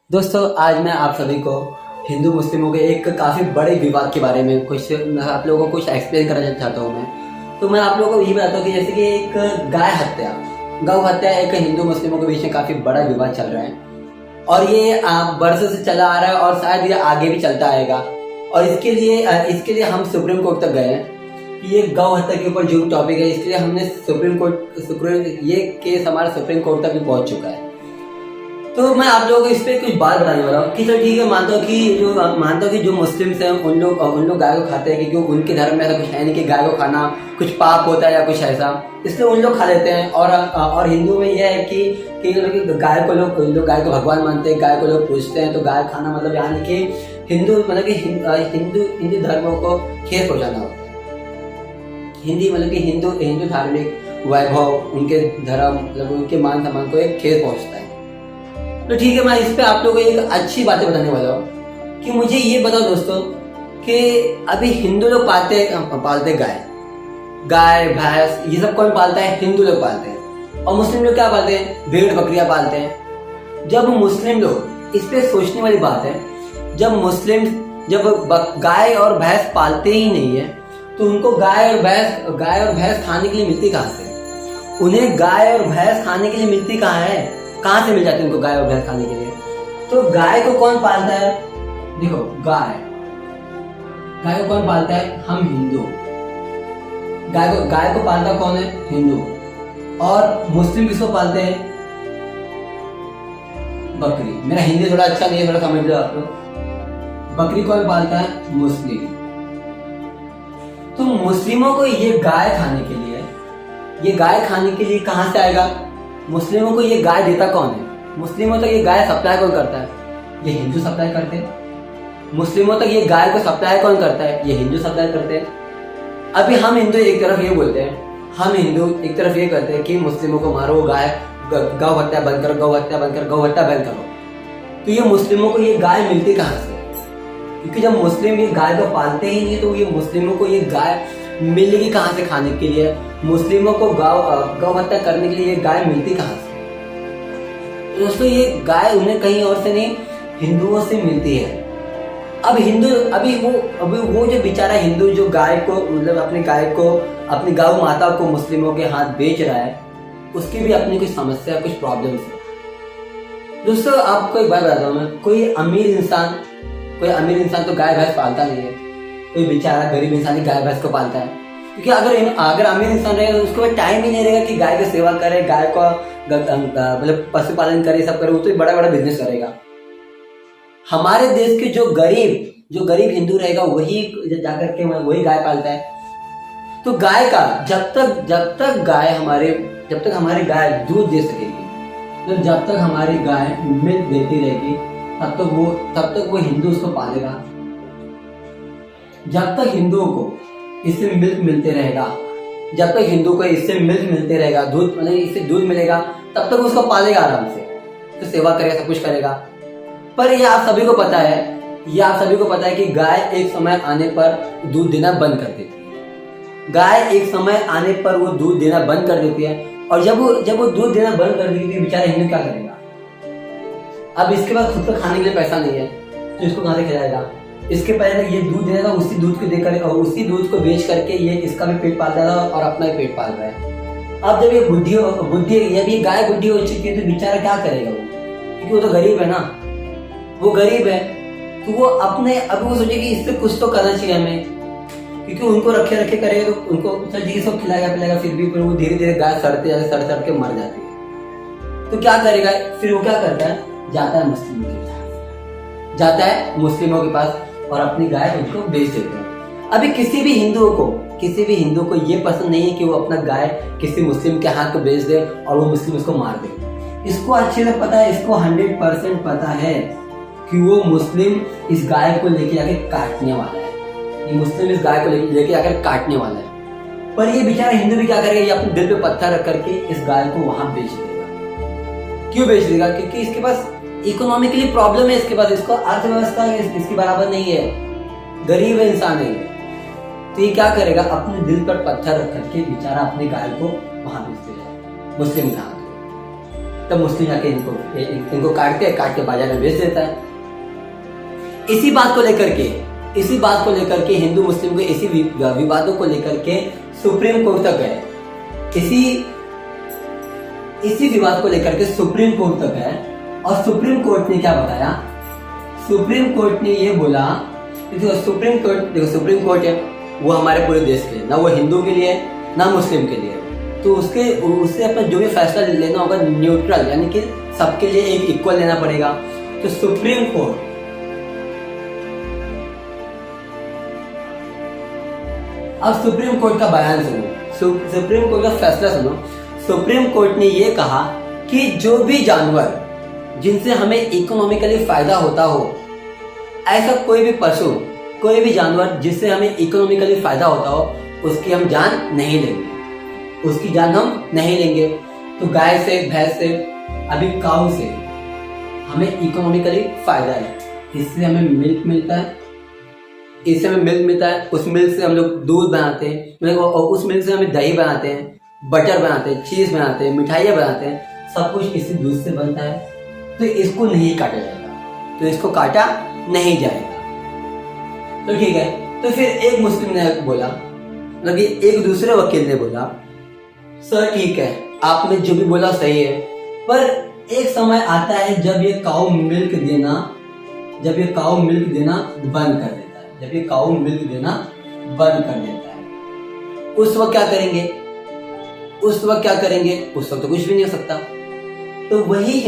दोस्तों, आज मैं आप सभी को हिंदू मुस्लिमों के एक काफ़ी बड़े विवाद के बारे में कुछ आप लोगों को कुछ एक्सप्लेन करना चाहता हूँ मैं आपको लोगों को ये बताता हूँ कि जैसे कि एक गाय हत्या, गौ हत्या एक हिंदू मुस्लिमों के बीच में काफ़ी बड़ा विवाद चल रहा है और ये बरसों से चला आ रहा है और शायद ये आगे भी चलता आएगा। और इसके लिए हम सुप्रीम कोर्ट तक गए हैं कि ये गौ हत्या के ऊपर जो टॉपिक है, इसके लिए हमने ये केस हमारे सुप्रीम कोर्ट तक भी पहुंच चुका है। तो मैं आप लोगों को इस पे कुछ बात बताने वाला हूँ कि चलो ठीक है, मानता हूँ कि जो मुस्लिम्स हैं उन लोग गाय को खाते हैं क्योंकि उनके धर्म में ऐसा कुछ है नहीं कि गाय को खाना कुछ पाप होता है या कुछ ऐसा, इसलिए उन लोग खा लेते हैं। और हिंदू में यह है कि गाय को भगवान मानते हैं, गाय को लोग पूजते हैं। तो गाय खाना मतलब यानी कि हिंदू धर्मों को ठेस पहुँचाना होता है। हिंदू धार्मिक वैभव, उनके धर्म मतलब उनके मान सम्मान को एक ठेस पहुँचता है। तो ठीक है, मैं इस पे आप लोगों को एक अच्छी बातें बताने वाला हूँ कि मुझे ये बताओ दोस्तों कि अभी हिंदू लोग पालते गाय भैंस, ये सब कौन पालता है? हिंदू लोग पालते हैं। और मुस्लिम लोग क्या पालते हैं? भेड़ बकरियां पालते हैं। जब मुस्लिम लोग, इस पे सोचने वाली बात है, जब गाय और भैंस पालते ही नहीं है तो उनको गाय और भैंस खाने के लिए मिलती कहाँ से? उन्हें गाय और भैंस खाने के लिए मिलती कहाँ से मिल जाती है उनको गाय और भैंस खाने के लिए? तो गाय को कौन पालता है? देखो, गाय को कौन पालता है? हम हिंदू। गाय को पालता कौन है? हिंदू। और मुस्लिम किसको पालते हैं? बकरी। मेरा हिंदी थोड़ा अच्छा नहीं है, थोड़ा समझ लो आप लोग। बकरी कौन पालता है? मुस्लिम। तो मुस्लिमों को ये गाय खाने के लिए कहां से आएगा? मुस्लिमों को ये गाय देता कौन है? मुस्लिमों तक ये गाय सप्लाई कौन करता है? ये हिंदू सप्लाई करते हैं। मुस्लिमों तक ये गाय को सप्लाई कौन करता है? ये हिंदू सप्लाई करते हैं। अभी हम हिंदू एक तरफ ये बोलते हैं, करते हैं कि मुस्लिमों को मारो, गौ हत्या बंद करो। तो ये मुस्लिमों को ये गाय मिलती कहां से? क्योंकि जब मुस्लिम ये गाय को पालते ही नहीं तो ये मुस्लिमों को ये गाय मिलेगी कहां से खाने के लिए? मुस्लिमों को गौ हत्या करने के लिए ये गाय मिलती कहां से? तो दोस्तों, ये गाय उन्हें कहीं और से नहीं, हिंदुओं से मिलती है। अभी वो जो बेचारा हिंदू जो गाय को मतलब अपनी गौ माता को मुस्लिमों के हाथ बेच रहा है, उसकी भी अपनी कुछ समस्या, कुछ प्रॉब्लम्स है। दोस्तों, आपको एक बात बताता हूँ मैं, कोई अमीर इंसान तो गाय भैंस पालता नहीं है। कोई बेचारा गरीब इंसान ही गाय भैंस को पालता है। क्योंकि अगर अमीर इंसान रहेगा तो उसको टाइम ही नहीं रहेगा कि गाय की सेवा करे, गाय को मतलब पशुपालन करे, सब करे। वो तो बड़ा बिजनेस करेगा। हमारे देश के जो गरीब हिंदू रहेगा वही जाकर के वही गाय पालता है। तो गाय का जब तक हमारी गाय दूध दे सकेगी, तो जब तक हमारी गाय मिल्क देती रहेगी, तब तक वो हिंदू उसको पालेगा। जब तक हिंदुओं को इससे मिल्क मिलते रहेगा, इससे दूध मिलेगा, तब तक उसको पालेगा आराम से, तो सेवा करेगा, सब कुछ करेगा। पर ये आप सभी को पता है कि गाय एक समय आने पर दूध देना बंद कर देती है। और जब वो दूध देना बंद कर देती है, बेचारा हिंदू क्या करेगा? अब इसके बाद खुद को खाने के लिए पैसा नहीं है तो इसको कहां से खिलाएगा? इसके पहले ये दूध देता था, उसी दूध को देकर और उसी दूध को बेच करके ये इसका भी पेट पालता था और अपना भी पेट पाल रहा है। अब जब ये गाय बुद्धि हो चुकी है तो बेचारा क्या करेगा वो? क्योंकि वो तो गरीब है ना, तो वो अब वो सोचे कि इससे कुछ तो करना चाहिए हमें। क्योंकि उनको रखे करेगा तो उनको चल सब खिलाएगा पिलाएगा, फिर वो धीरे धीरे गाय सड़ के मर जाती है। तो क्या करेगा फिर? वो क्या करता है? जाता है मुस्लिमों के पास और अपनी गाय उनको बेच देते हैं। अभी किसी भी हिंदू को ये पसंद नहीं है कि वो अपना गाय किसी मुस्लिम के हाथ को बेच दे और वो मुस्लिम उसको मार दे। इसको अच्छे से पता है, इसको 100% पता है कि वो मुस्लिम इस गाय को लेके आके काटने वाला है। पर ये बेचारा हिंदू भी क्या करेगा? ये अपने दिल पे पत्थर रख करके इस गाय को वहां बेच देगा। क्यों बेच देगा? क्योंकि इसके पास इकोनॉमिकली प्रॉब्लम है, इसके पास इसको अर्थव्यवस्था इसकी बराबर नहीं है, गरीब इंसान है। तो ये क्या करेगा? अपने दिल पर पत्थर रख करके बेचारा अपनी गाय को वहां बेच देगा मुस्लिम के हाथ में। तब मुस्लिम जाके इनको काट के बाजार में बेच देता है। इसी बात को लेकर के हिंदू मुस्लिम को इसी विवादों को लेकर के सुप्रीम कोर्ट तक गए। इसी विवाद को लेकर के सुप्रीम कोर्ट तक गए और सुप्रीम कोर्ट ने क्या बताया? सुप्रीम कोर्ट ने ये बोला, सुप्रीम कोर्ट है वो हमारे पूरे देश के लिए, ना वो हिंदू के लिए ना मुस्लिम के लिए, तो उससे अपना जो भी फैसला लेना होगा न्यूट्रल, यानी कि सबके लिए एक इक्वल लेना पड़ेगा। तो सुप्रीम कोर्ट का बयान सुनो, सुप्रीम कोर्ट का फैसला सुनो। सुप्रीम कोर्ट ने ये कहा कि जो भी जानवर जिनसे हमें इकोनॉमिकली फायदा होता हो, ऐसा कोई भी पशु, कोई भी जानवर जिससे हमें इकोनॉमिकली फायदा होता हो, उसकी हम जान नहीं लेंगे। तो गाय से, भैंस से, अभी काऊ से हमें इकोनॉमिकली फायदा है, इससे हमें मिल्क मिलता है, उस मिल्क से हम लोग दूध बनाते हैं, और उस मिल्क से हमें दही बनाते हैं, बटर बनाते हैं, चीज बनाते हैं, मिठाइयाँ बनाते हैं, सब कुछ इसी दूध से बनता है। तो इसको नहीं काटा जाएगा, तो इसको काटा नहीं जाएगा। तो ठीक है। तो फिर एक मुस्लिम ने बोला, मतलब एक दूसरे वकील ने बोला, सर ठीक है, आपने जो भी बोला सही है, पर एक समय आता है जब ये काऊ मिल्क देना बंद कर देता है, उस वक्त क्या करेंगे? उस वक्त तो कुछ भी नहीं हो सकता। तो वही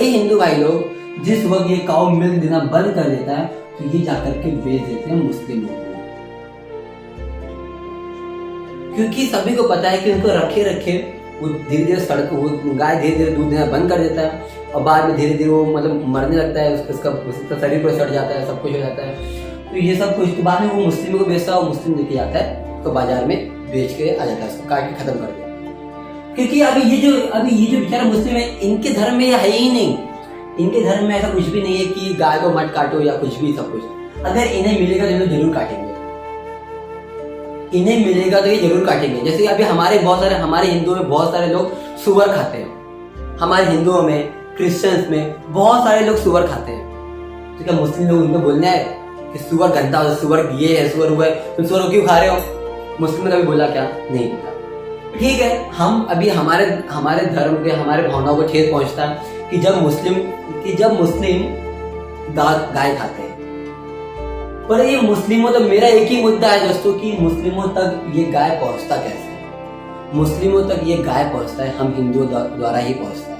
हिंदू भाई लोग जिस वक्त ये काऊ मिल्क देना बंद कर देता है, तो ये जाकर के बेच देते हैं मुस्लिमों को, क्योंकि सभी को पता है कि उनको रखे वो धीरे गाय धीरे धीरे दूध देना बंद कर देता है, और बाद में धीरे धीरे वो मतलब मरने लगता है, उसका शरीर पर सड़ जाता है, सब कुछ हो जाता है। तो ये सब कुछ बाद में वो मुस्लिमों को बेचता है, और मुस्लिम लेके जाता है तो बाजार में बेच के आ जाता है, उसको काट के खत्म कर देता है। क्योंकि अभी ये जो बेचारा मुस्लिम है, इनके धर्म में है ही नहीं, इनके धर्म में ऐसा कुछ भी नहीं है कि गाय को मत काटो या कुछ भी, सब कुछ अगर इन्हें मिलेगा तो ये जरूर काटेंगे। जैसे अभी हमारे हिंदुओं में बहुत सारे लोग सुअर खाते हैं, हमारे हिंदुओं में, क्रिश्चियंस में बहुत सारे लोग सुअर खाते हैं। तो क्या मुस्लिम लोग उनको बोलना है कि सुअर गंदा हो, सुअर ये है, सुअर हुआ है, तुम सुअर क्यों खा रहे हो? मुस्लिम ने कभी बोला क्या? नहीं बोला। ठीक है, हम अभी हमारे धर्म के, हमारे भावनाओं को ठेस पहुंचता है कि जब मुस्लिम गाय खाते हैं। पर ये मुस्लिमों तक, मेरा एक ही मुद्दा है दोस्तों कि मुस्लिमों तक ये गाय पहुंचता कैसे? मुस्लिमों तक ये गाय पहुंचता है हम हिंदुओं द्वारा ही पहुंचता है।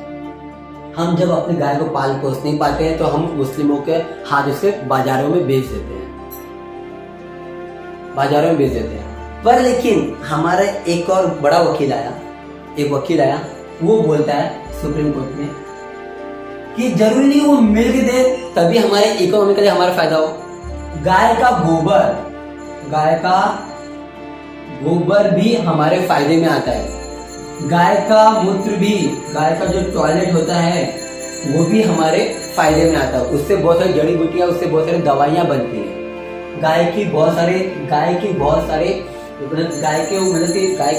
हम जब अपने गाय को पाल पोस नहीं पाते हैं, तो हम मुस्लिमों के हाथ से बाजारों में बेच देते हैं। पर लेकिन हमारा एक और बड़ा वकील आया, वो बोलता है सुप्रीम कोर्ट में कि जरूरी नहीं वो मिल्क दे तभी हमारे इकोनॉमिकली हमारा फायदा हो। गाय का गोबर भी हमारे फायदे में आता है, गाय का मूत्र भी, गाय का जो टॉयलेट होता है वो भी हमारे फायदे में आता है। उससे बहुत सारी जड़ी बूटियां, उससे बहुत सारी दवाइयां बनती है। गाय के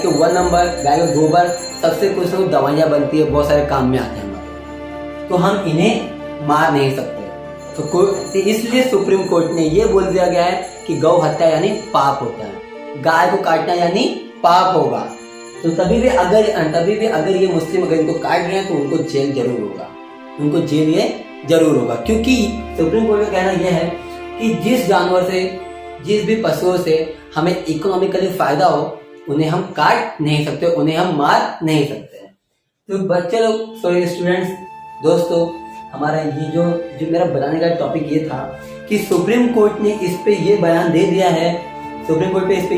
उवन नंबर, गाय का गोबर, सबसे कुछ दवाइयां बनती है, बहुत सारे काम में आते हैं हमारे। तो हम इन्हें मार नहीं सकते। तो इसलिए सुप्रीम कोर्ट ने ये बोल दिया गया है कि गौ हत्या यानी पाप होता है, गाय को काटना यानी पाप होगा। तो तभी भी अगर ये मुस्लिम अगर इनको काट रहे हैं तो उनको जेल जरूर होगा, क्योंकि सुप्रीम कोर्ट का कहना यह है कि जिस भी पशुओं से हमें इकोनॉमिकली फायदा हो, उन्हें हम काट नहीं सकते, उन्हें हम मार नहीं सकते। तो बच्चे लोग, स्टूडेंट्स, दोस्तों, हमारा ये जो मेरा बनाने का टॉपिक ये था कि सुप्रीम कोर्ट ने इस पे ये बयान दे दिया है, सुप्रीम कोर्ट पे इस पे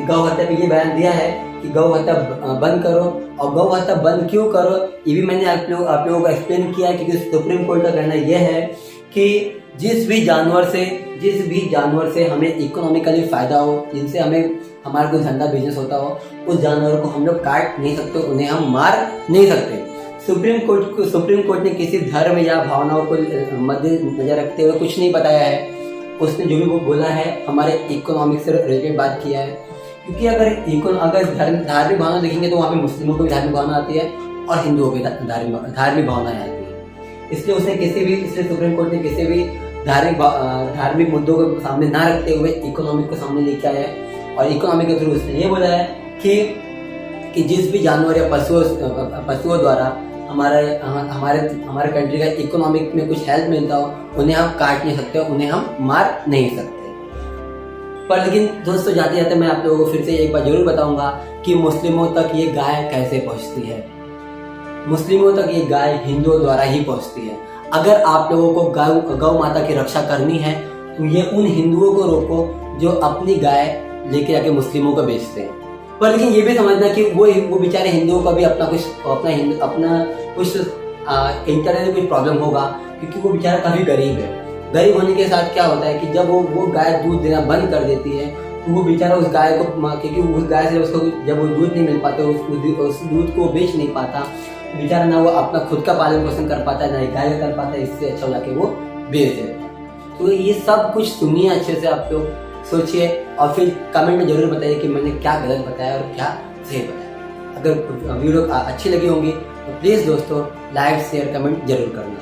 गौ हत्या पे ये बयान दिया है कि गौ हत्या बंद करो। और गौ हत्या बंद क्यों करो ये भी मैंने आप लोगों को एक्सप्लेन किया, क्योंकि सुप्रीम कोर्ट का कहना यह है कि जिस भी जानवर से हमें इकोनॉमिकली फायदा हो, जिनसे हमारा कोई धंधा बिजनेस होता हो, उस जानवर को हम लोग काट नहीं सकते, उन्हें हम मार नहीं सकते। सुप्रीम कोर्ट ने किसी धर्म या भावनाओं को मद्देनजर रखते हुए कुछ नहीं बताया है। उसने जो भी वो बोला है हमारे इकोनॉमिक्स से रिलेटेड बात किया है, क्योंकि अगर धार्मिक भावना देखेंगे तो वहाँ पे मुस्लिमों को भी धार्मिक भावना आती है और हिंदुओं की धार्मिक भावनाएं आती है। इसलिए सुप्रीम कोर्ट ने किसी भी धार्मिक मुद्दों को सामने ना रखते हुए इकोनॉमिक को सामने लेके आया है। और इकोनॉमिक के थ्रू उसने ये बोला है कि जिस भी जानवर या पशुओं द्वारा हमारे कंट्री का इकोनॉमिक में कुछ हेल्प मिलता हो, उन्हें हम काट नहीं सकते, उन्हें हम मार नहीं सकते। पर लेकिन दोस्तों, जाते जाते मैं आप लोगों को फिर से एक बार जरूर बताऊंगा कि मुस्लिमों तक ये गाय कैसे पहुंचती है। मुस्लिमों तक ये गाय हिंदुओं द्वारा ही पहुंचती है। अगर आप लोगों को गौ माता की रक्षा करनी है तो ये उन हिंदुओं को रोको जो अपनी गाय लेके जाके मुस्लिमों को बेचते हैं। पर लेकिन ये भी समझना कि वो बेचारे हिंदुओं का भी अपना कुछ इंटरनेट में कुछ प्रॉब्लम होगा, क्योंकि वो बेचारा काफी गरीब है। गरीब होने के साथ क्या होता है कि जब वो गाय दूध देना बंद कर देती है तो वो बेचारा उस गाय को, क्योंकि उस गाय से जब वो दूध नहीं मिल पाता, उस दूध को बेच नहीं पाता, बेचारा ना वो अपना खुद का पालन पोषण कर पाता है, ना ही गाय का कर पाता है। इससे अच्छा हो जाके वो बेच देता है। तो ये सब कुछ सुनिए अच्छे से, आप लोग सोचिए और फिर कमेंट में जरूर बताइए कि मैंने क्या गलत बताया और क्या सही बताया। अगर वीडियो अच्छी लगी होंगी तो प्लीज़ दोस्तों लाइक शेयर कमेंट जरूर करना।